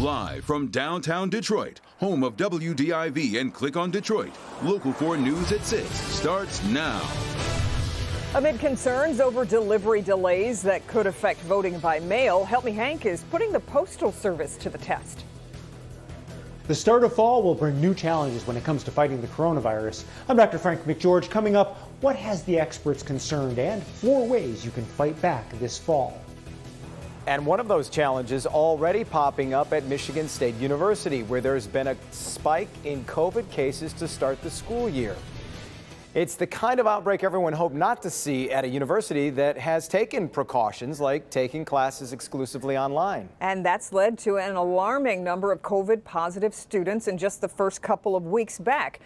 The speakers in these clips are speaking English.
Live from downtown Detroit, home of WDIV and Click on Detroit, Local 4 News at 6 starts now. Amid concerns over delivery delays that could affect voting by mail, Help Me Hank is putting the Postal Service to the test. The start of fall will bring new challenges when it comes to fighting the coronavirus. I'm Dr. Frank McGeorge. Coming up, what has the experts concerned and 4 ways you can fight back this fall. And one of those challenges already popping up at Michigan State University, where there's been a spike in COVID cases to start the school year. It's the kind of outbreak everyone hoped not to see at a university that has taken precautions like taking classes exclusively online. And that's led to an alarming number of COVID positive students in just the first couple of weeks back.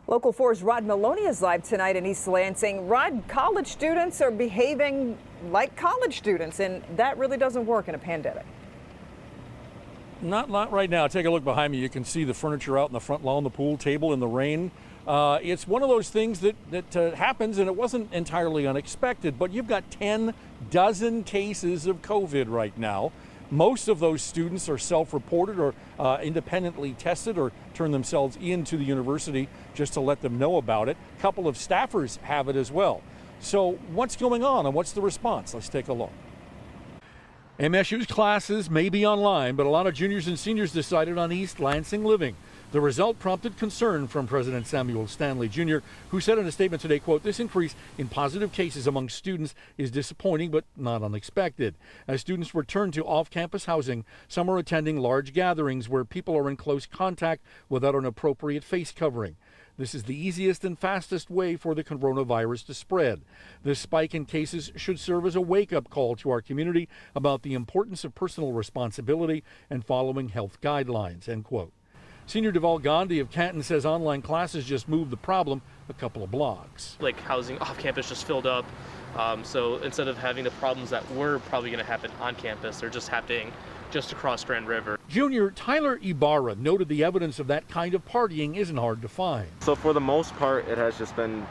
Local 4's Rod Maloney is live tonight in East Lansing. Rod, college students are behaving like college students, and that really doesn't work in a pandemic. Not right now. Take a look behind me. You can see the furniture out in the front lawn, the pool table in the rain. It's one of those things that happens, and it wasn't entirely unexpected, but you've got 10 dozen cases of COVID right now. Most of those students are self-reported or independently tested or turn themselves into the university just to let them know about it. A couple of staffers have it as well. So what's going on and what's the response? Let's take a look. MSU's classes may be online, but a lot of juniors and seniors decided on East Lansing living. The result prompted concern from President Samuel Stanley Jr., who said in a statement today, quote, "This increase in positive cases among students is disappointing but not unexpected. As students return to off-campus housing, some are attending large gatherings where people are in close contact without an appropriate face covering. This is the easiest and fastest way for the coronavirus to spread. This spike in cases should serve as a wake-up call to our community about the importance of personal responsibility and following health guidelines," end quote. Senior Deval Gandhi of Canton says online classes just moved the problem a couple of blocks. Like housing off campus just filled up. So instead of having the problems that were probably going to happen on campus, they're just happening just across Grand River. Junior Tyler Ibarra noted the evidence of that kind of partying isn't hard to find. So for the most part, it has just been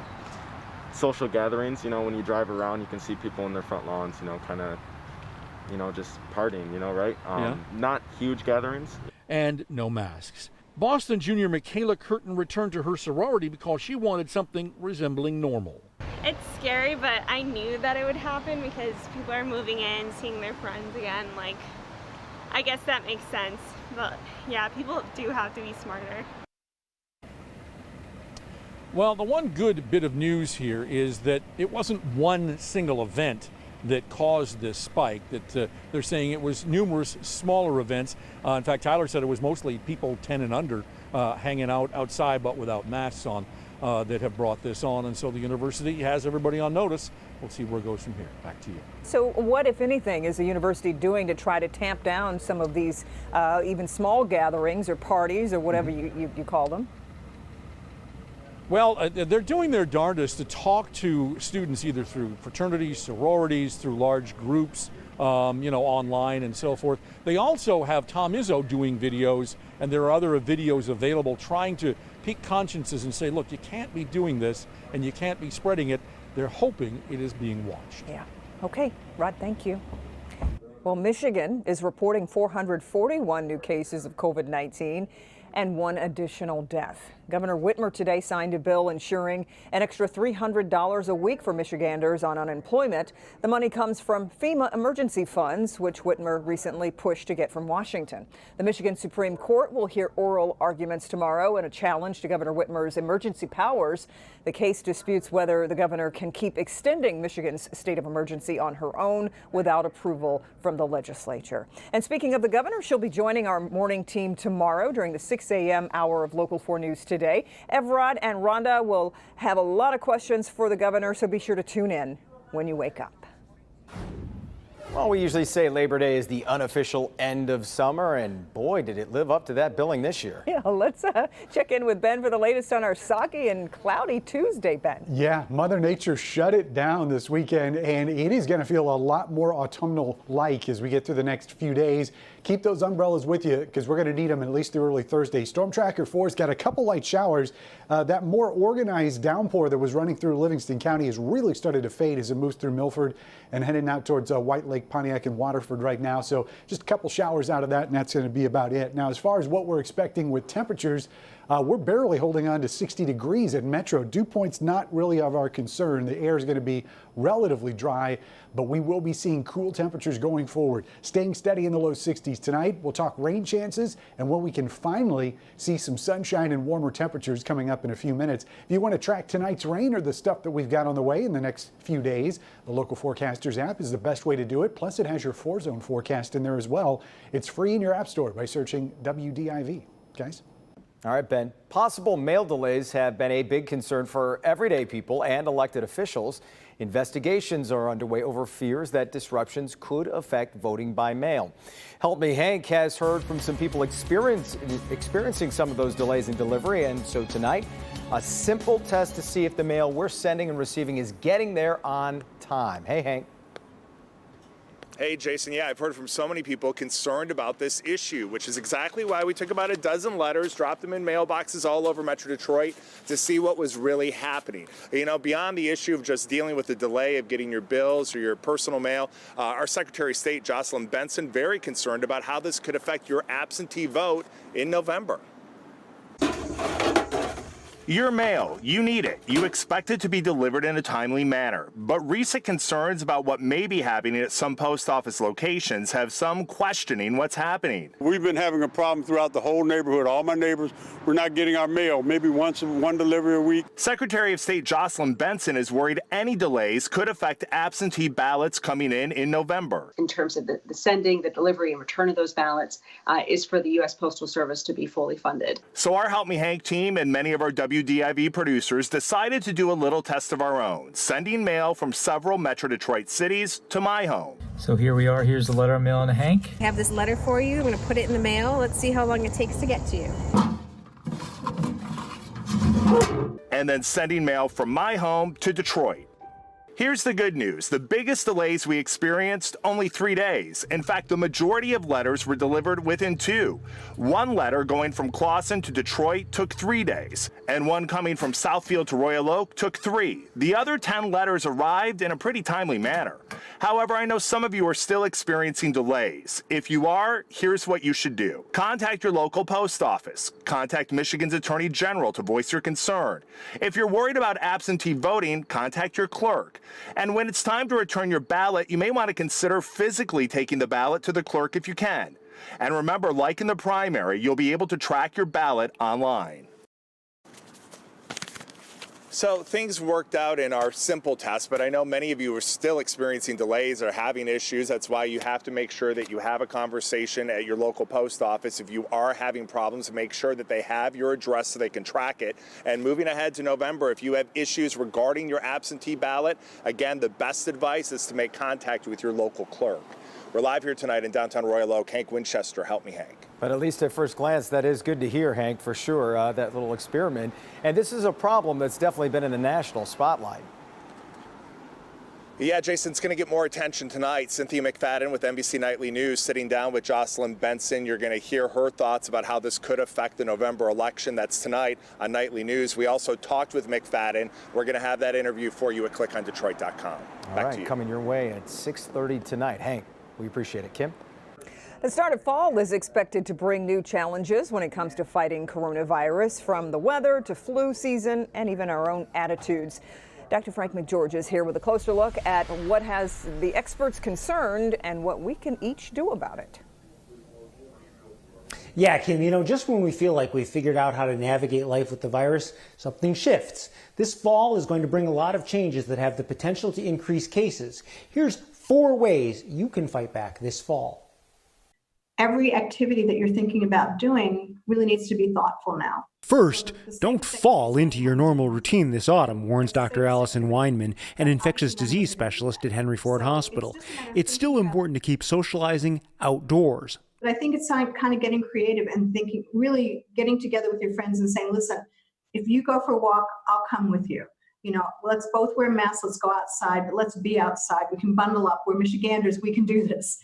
social gatherings. You know, when you drive around, you can see people in their front lawns, you know, kind of, you know, just partying, you know, right? Not huge gatherings. And no masks. Boston junior Michaela Curtin returned to her sorority because she wanted something resembling normal. It's scary, but I knew that it would happen because people are moving in, seeing their friends again. Like, I guess that makes sense. But yeah, people do have to be smarter. Well, the one good bit of news here is that it wasn't one single event that caused this spike, that they're saying it was numerous smaller events. In fact, Tyler said it was mostly people 10 and under hanging out outside but without masks on that have brought this on. And so the university has everybody on notice. We'll see where it goes from here. Back to you. So what, if anything, is the university doing to try to tamp down some of these even small gatherings or parties or whatever you call them? Well, they're doing their darndest to talk to students either through fraternities, sororities, through large groups, you know, online and so forth. They also have Tom Izzo doing videos, and there are other videos available trying to pique consciences and say, look, you can't be doing this and you can't be spreading it. They're hoping it is being watched. Yeah. Okay, Rod, thank you. Well, Michigan is reporting 441 new cases of COVID-19 and 1 additional death. Governor Whitmer today signed a bill ensuring an extra $300 a week for Michiganders on unemployment. The money comes from FEMA emergency funds, which Whitmer recently pushed to get from Washington. The Michigan Supreme Court will hear oral arguments tomorrow in a challenge to Governor Whitmer's emergency powers. The case disputes whether the governor can keep extending Michigan's state of emergency on her own without approval from the legislature. And speaking of the governor, she'll be joining our morning team tomorrow during the 6 a.m. hour of Local 4 News today. Evrod and Rhonda will have a lot of questions for the governor, so be sure to tune in when you wake up. Well, we usually say Labor Day is the unofficial end of summer, and boy, did it live up to that billing this year. Yeah, let's check in with Ben for the latest on our soggy and cloudy Tuesday, Ben. Yeah, Mother Nature shut it down this weekend, and it is going to feel a lot more autumnal-like as we get through the next few days. keep those umbrellas with you because we're going to need them at least through early Thursday. Storm Tracker 4's got a couple light showers. That more organized downpour that was running through Livingston County has really started to fade as it moves through Milford and heading out towards White Lake, Pontiac, and Waterford right now. So just a couple showers out of that, and that's going to be about it. Now, as far as what we're expecting with temperatures, we're barely holding on to 60 degrees at Metro. Dew point's not really of our concern. The air is going to be relatively dry, but we will be seeing cool temperatures going forward, staying steady in the low 60s tonight. We'll talk rain chances and when we can finally see some sunshine and warmer temperatures coming up in a few minutes. If you want to track tonight's rain or the stuff that we've got on the way in the next few days, the Local Forecasters app is the best way to do it. Plus, it has your 4-zone forecast in there as well. It's free in your app store by searching WDIV. Guys? All right, Ben. Possible mail delays have been a big concern for everyday people and elected officials. Investigations are underway over fears that disruptions could affect voting by mail. Help Me Hank has heard from some people experiencing some of those delays in delivery, and so tonight, a simple test to see if the mail we're sending and receiving is getting there on time. Hey, Hank. Hey, Jason. Yeah, I've heard from so many people concerned about this issue, which is exactly why we took about a dozen letters, dropped them in mailboxes all over Metro Detroit to see what was really happening. You know, beyond the issue of just dealing with the delay of getting your bills or your personal mail, our Secretary of State, Jocelyn Benson, very concerned about how this could affect your absentee vote in November. Your mail, you need it. You expect it to be delivered in a timely manner. But recent concerns about what may be happening at some post office locations have some questioning what's happening. We've been having a problem throughout the whole neighborhood. All my neighbors, we're not getting our mail, maybe one delivery a week. Secretary of State Jocelyn Benson is worried any delays could affect absentee ballots coming in November. In terms of the sending, the delivery, and return of those ballots is for the U.S. Postal Service to be fully funded. So our Help Me Hank team and many of our WDIV producers decided to do a little test of our own, sending mail from several Metro Detroit cities to my home. So here we are. Here's the letter I'm mailing to Hank. I have this letter for you. I'm going to put it in the mail. Let's see how long it takes to get to you. And then sending mail from my home to Detroit. Here's the good news. The biggest delays we experienced, only 3 days. In fact, the majority of letters were delivered within 2. One letter going from Clawson to Detroit took 3 days, and one coming from Southfield to Royal Oak took 3. The other 10 letters arrived in a pretty timely manner. However, I know some of you are still experiencing delays. If you are, here's what you should do. Contact your local post office. Contact Michigan's Attorney General to voice your concern. If you're worried about absentee voting, contact your clerk. And when it's time to return your ballot, you may want to consider physically taking the ballot to the clerk if you can. And remember, like in the primary, you'll be able to track your ballot online. So things worked out in our simple test, but I know many of you are still experiencing delays or having issues. That's why you have to make sure that you have a conversation at your local post office. If you are having problems, make sure that they have your address so they can track it. And moving ahead to November, if you have issues regarding your absentee ballot, again, the best advice is to make contact with your local clerk. We're live here tonight in downtown Royal Oak. Hank Winchester, Help Me Hank. But at least at first glance, that is good to hear, Hank, for sure, that little experiment. And this is a problem that's definitely been in the national spotlight. Yeah, Jason, it's going to get more attention tonight. Cynthia McFadden with NBC Nightly News sitting down with Jocelyn Benson. You're going to hear her thoughts about how this could affect the November election. That's tonight on Nightly News. We also talked with McFadden. We're going to have that interview for you at clickondetroit.com. Back to you. Coming your way at 6:30 tonight. Hank, we appreciate it. Kim? The start of fall is expected to bring new challenges when it comes to fighting coronavirus, from the weather to flu season and even our own attitudes. Dr. Frank McGeorge is here with a closer look at what has the experts concerned and what we can each do about it. Yeah, Kim, just when we feel like we've figured out how to navigate life with the virus, something shifts. This fall is going to bring a lot of changes that have the potential to increase cases. Here's 4 ways you can fight back this fall. Every activity that you're thinking about doing really needs to be thoughtful now. First, don't fall into your normal routine this autumn, warns Dr. Allison Weinman, an infectious disease specialist at Henry Ford Hospital. It's still important to keep socializing outdoors. But I think it's kind of getting creative and thinking, really getting together with your friends and saying, listen, if you go for a walk, I'll come with you. Let's both wear masks, let's go outside, but let's be outside. We can bundle up. We're Michiganders, we can do this.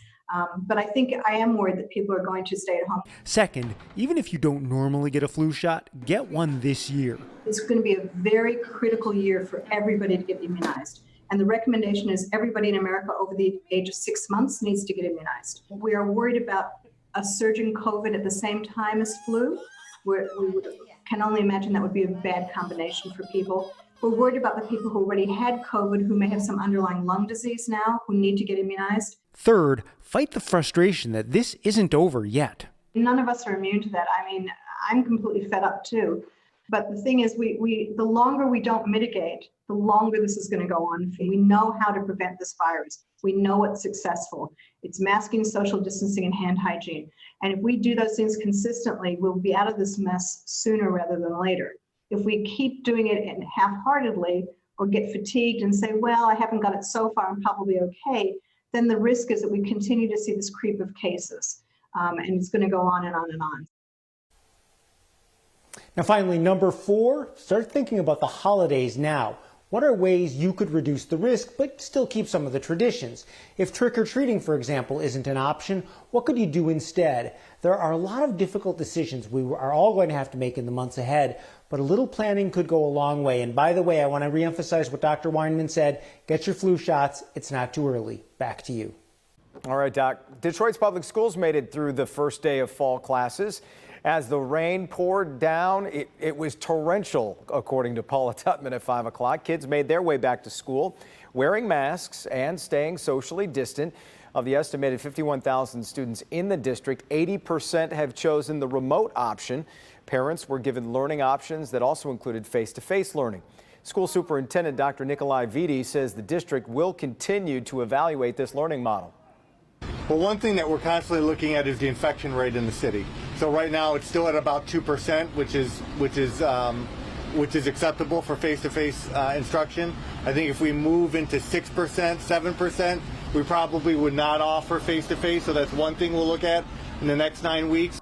But I think I am worried that people are going to stay at home. Second, even if you don't normally get a flu shot, get one this year. It's going to be a very critical year for everybody to get immunized. And the recommendation is everybody in America over the age of 6 months needs to get immunized. We are worried about a surging COVID at the same time as flu. We can only imagine that would be a bad combination for people. We're worried about the people who already had COVID, who may have some underlying lung disease now, who need to get immunized. Third, fight the frustration that this isn't over yet. None of us are immune to that. I mean, I'm completely fed up too. But the thing is, the longer we don't mitigate, the longer this is going to go on. We know how to prevent this virus. We know what's successful. It's masking, social distancing, and hand hygiene. And if we do those things consistently, we'll be out of this mess sooner rather than later. If we keep doing it half-heartedly or get fatigued and say, well, I haven't got it so far, I'm probably okay, then the risk is that we continue to see this creep of cases. And it's going to go on and on and on. Now finally, number 4, start thinking about the holidays now. What are ways you could reduce the risk but still keep some of the traditions? If trick-or-treating, for example, isn't an option, what could you do instead? There are a lot of difficult decisions we are all going to have to make in the months ahead, but a little planning could go a long way. And by the way, I want to reemphasize what Dr. Weinman said. Get your flu shots. It's not too early. Back to you. All right, Doc. Detroit's public schools made it through the first day of fall classes. As the rain poured down, it was torrential, according to Paula Tutman at 5 o'clock. Kids made their way back to school, wearing masks and staying socially distant. Of the estimated 51,000 students in the district, 80% have chosen the remote option. Parents were given learning options that also included face-to-face learning. School Superintendent Dr. Nikolai Vitti says the district will continue to evaluate this learning model. Well, one thing that we're constantly looking at is the infection rate in the city. So right now it's still at about 2%, which is acceptable for face-to-face instruction. I think if we move into 6%, 7%, we probably would not offer face-to-face. So that's one thing we'll look at in the next 9 weeks.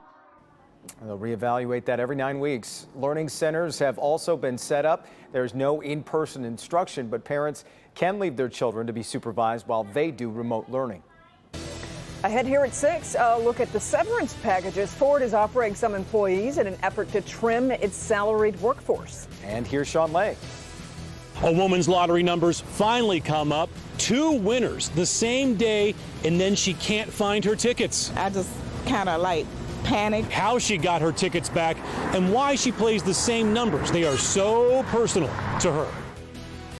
They'll reevaluate that every 9 weeks. Learning centers have also been set up. There's no in-person instruction, but parents can leave their children to be supervised while they do remote learning. Ahead here at 6, a look at the severance packages Ford is offering some employees in an effort to trim its salaried workforce. And here's Sean Lay. A woman's lottery numbers finally come up. 2 winners the same day, and then she can't find her tickets. I just kind of panic. How she got her tickets back and why she plays the same numbers. They are so personal to her.